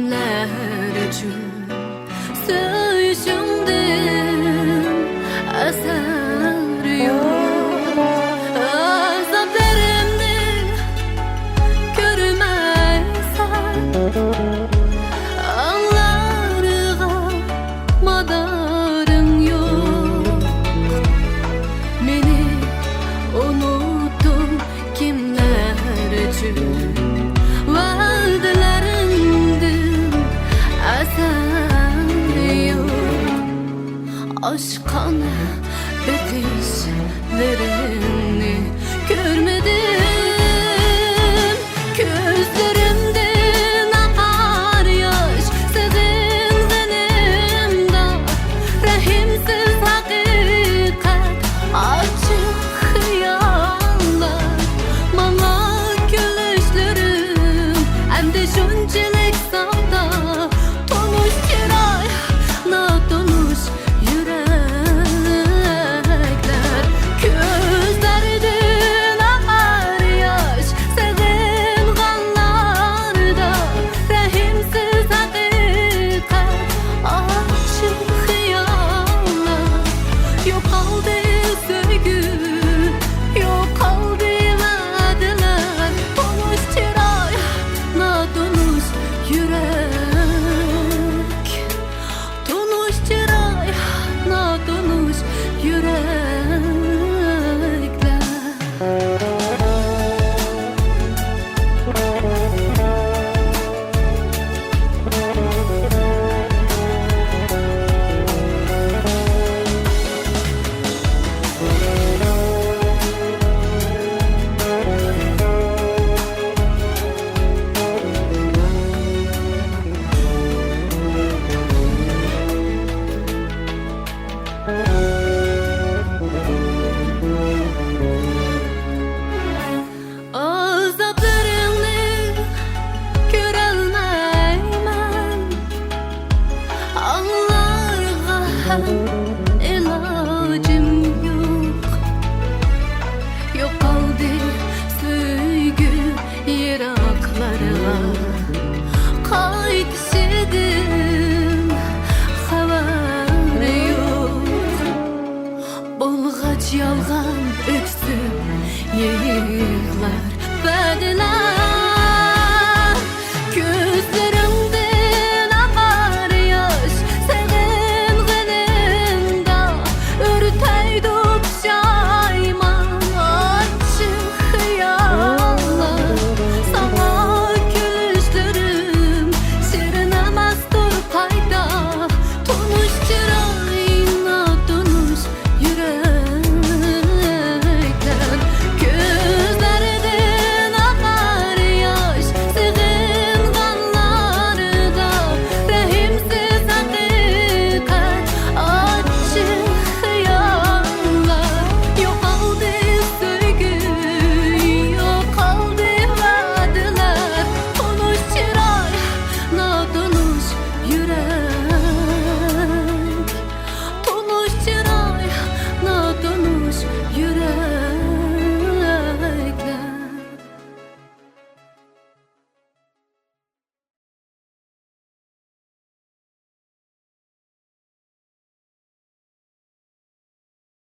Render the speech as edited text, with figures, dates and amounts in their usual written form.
kimler üçün söýüşümden eser yok. Azaplarımni görmezsen anlarga madarın yok. Meni unuttun kimler üçün aşkana bakışlarını görmedim. Gözlerimden akar yaş, sizin zanımda rahimsiz hakikat, açık hıyallar. Bana gülüşlerim hem de şunçalık sağda. Tonuş çıray, natonuş yürekler. Gözlerden akar yaş, sizin kanlarda rahimsiz hakikat, açık hıyallar. Yok oldu sevgi, yok oldu vadeler. Tonuş çıray, natonuş yürek. Tonuş çıray, natonuş yürekler. Azaplarını görelmeymen, anlarga